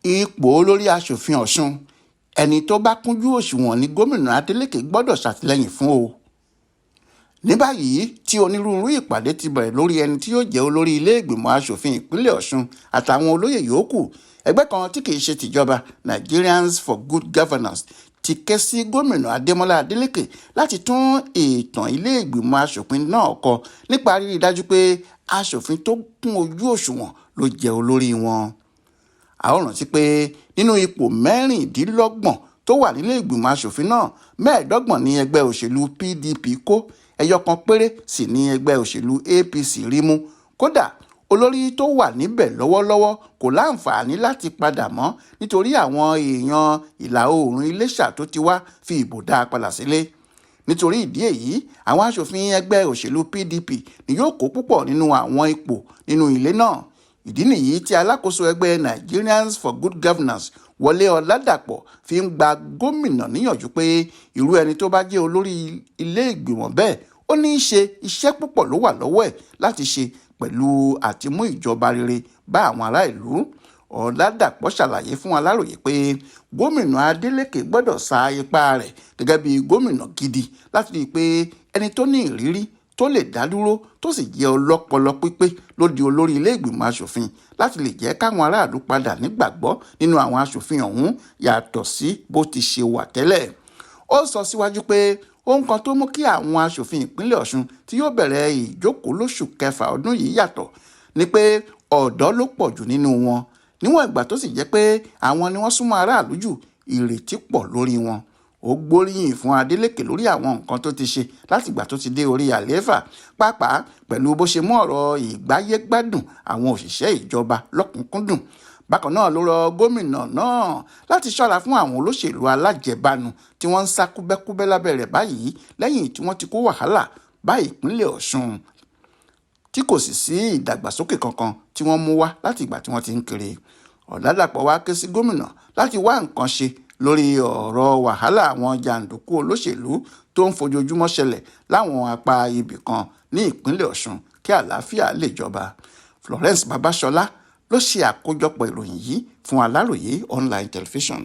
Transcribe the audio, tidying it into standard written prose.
ipò olórí aṣòfin Ọ̀ṣun ẹni tó bá kúnjú òṣùwọ̀n ni gómìnà Adeleke gbọ́dọ̀ ṣàtìlẹ́yìn fún o. ní báyìí tí onírúurú ìpàdé ti bẹ̀rẹ̀ lórí ẹni tí yóò jẹ́ olórí ilé ìgbìmọ̀ aṣòfin ìpínlẹ̀ Ọ̀ṣun àtàwọn olóyè yòókù, ẹgbẹ́ kan tí kìí ṣe tìjọba Nigerians for Good Governance ti ké sí gómìnà Adémọ́lá Adeleke láti tún ìtàn ilé ìgbìmọ̀ aṣòfin náà kọ nípa rírí dájú pé aṣòfin tó kún ojú òṣùwọ̀n ló jẹ́ olórí wọn. a ó rántí pé nínú ipò mẹ́rìndínlọ́gbọ̀n tó wà nílé ìgbìmọ̀ aṣòfin náà, 25 ní ẹgbẹ́ òṣèlú PDP kó, ẹyọ kan péré sì ní ẹgbẹ́ òṣèlú APC rí mú. kódà olórí tó wà níbẹ̀ lọ́wọ́lọ́wọ́ kò láǹfààní láti padà mọ́ nítorí àwọn èèyàn ìlà oòrùn Iléṣà tó ti wá fi ìbò dá a padà sílé. nítorí ìdí èyí, àwọn aṣòfin ẹgbẹ́ òṣèlú PDP ni yóò kó púpọ̀ nínú àwọn ipò nínú ilé náà. ìdí nìyí tí alákòóso ẹgbẹ́ Nigerians for Good Governance Wọlé Ladapọ fi ń gba gómìnà níyànjú pé irú ẹni tó bá jẹ́ olórí ilé ìgbìmọ̀ bẹ́ẹ̀ ó ní í ṣe iṣẹ́ púpọ̀ ló wà lọ́wọ́ ẹ̀ láti ṣe pẹ̀lú àtimú ìjọba rere bá àwọn ará ìlú. Ladapọ ṣàlàyé fún Aláròyé pé gómìnà Adeleke gbọ́dọ̀ sa ipá rẹ̀ gẹ́gẹ́ bí gómìnà gidi láti rí i pé ẹni tó ní ìrírí tó lè dá dúró tó sì jẹ́ ọlọ́pọlọ pípé ló di olórí ilé ìgbìmọ̀ aṣòfin láti lè jẹ́ káwọn aráàlú padà nígbàgbọ́ nínú àwọn aṣòfin ọ̀hún yàtọ̀ sí bó ti ṣe wà tẹ́lẹ̀. ó sọ síwájú pé ohun kan tó mú kí àwọn aṣòfin ìpínlẹ̀ Ọ̀ṣun tí yóò bẹ̀rẹ̀ ìjókòó lóṣù kẹfà ọdún yìí yàtọ̀ ni pé ọ̀dọ́ ló pọ̀ jù nínú wọn. níwọ̀n ìgbà tó sì jẹ́ pé àwọn ni wọ́n súnmọ́ aráàlú jù, ìrètí pọ̀ lórí wọn. ó gbóríyìn fún Adeleke lórí àwọn nǹkan tó ti ṣe látìgbà tó ti dé orí àlééfà, pàápàá pẹ̀lú bó ṣe mú ọ̀rọ̀ ìgbáyégbádùn àwọn òṣìṣẹ́ ìjọba lọ́kùnkúndùn. bákan náà ló rọ gómìnà náà láti ṣọ́ra fún àwọn olóṣèlú alájẹbánu tí wọ́n ń sá kúbẹ́kúbẹ́ lábẹ́ rẹ̀ báyìí lẹ́yìn tí wọ́n ti kó wàhálà bá ìpínlẹ̀ Ọ̀ṣun tí kò sì sí ìdàgbàsókè kankan tí wọ́n mú wá láti ìgbà tí wọ́n ti ń kiri. Ladapọ wá ké sí gómìnà láti wá nǹkan ṣe lórí ọ̀rọ̀ wàhálà àwọn jàǹdùkú olóṣèlú tó ń fojoojúmọ́ ṣẹlẹ̀ láwọn apá ibì kan ní ìpínlẹ̀ Ọ̀ṣun kí àlàáfíà lè jọba. Florence Babasola ló ṣe àkójọpọ̀ ìròyìn yìí fún Aláròyé online television.